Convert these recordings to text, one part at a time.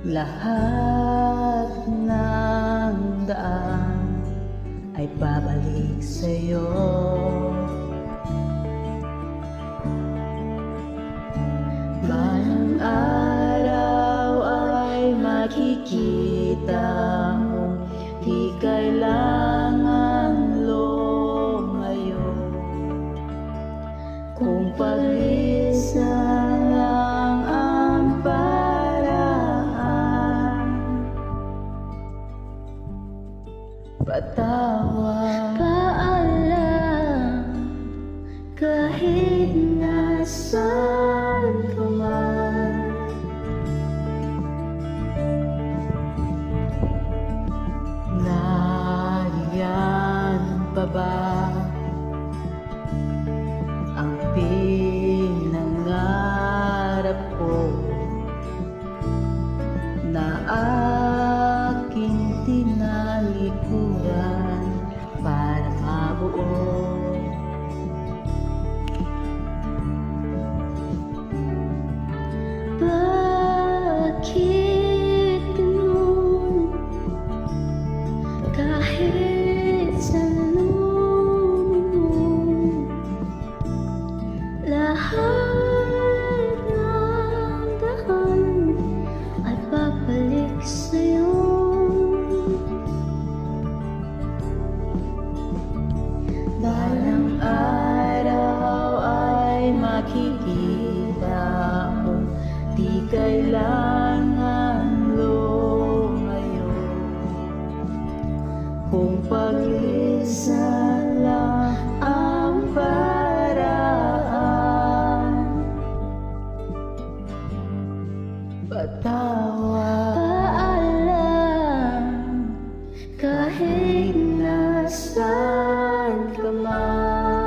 Lahat ng daan ay babalik sa'yo. Balang araw ay makikita mo, di kailangan lumayo. Kung pag-isa lang ang paraan, patawad, paalam, kahit nasaan ka man. Nariyan pa ba ang pinangarap ko na aking tinalikuran para mabuo? Bakit ganun? Kahit sa lumin lahat ng daan ay babalik sa'yo. Balang araw ay makikita mo, di kailangan lumayo. Kung pag-isa lang ang paraan, patawad, paalam, kahit nasaan ka man.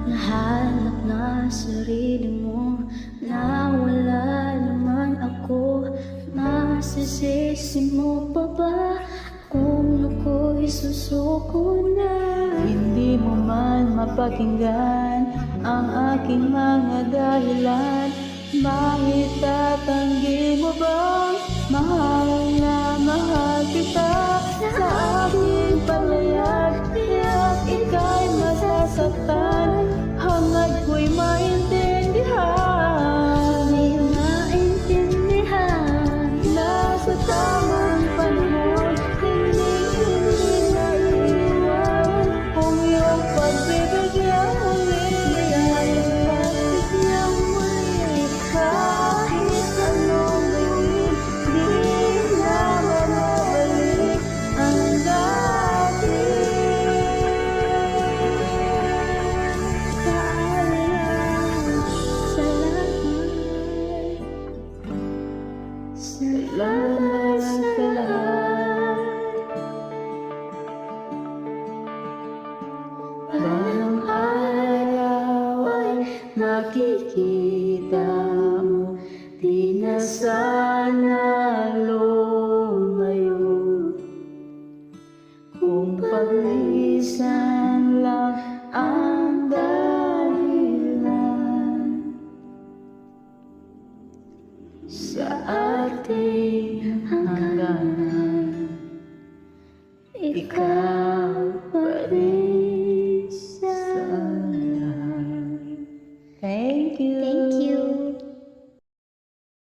Nahanap na sarili mo, na wala naman ako. Masisisi mo pa ba kung ako'y susuko na? Hindi mo man mapakinggan ang aking mga dahilan. Bakit tatanggi mo bang mahal na mahal kita? Sa aking palayag, tiyak ika'y masasaktan. Hangad ko'y maintindihan, di maintindihan. Nasa tamang panahon, hindi na iwan. Kung iyong pagbibigyan muli, ay pagbibigyan muli. Kahit anong gawin, di na mababalik ang dati. Salamat sa lahat. Balang araw ay makikita mo, di na sana lumayo. Kung pag-isan lang ang dahilan sa ating hangganan, ikaw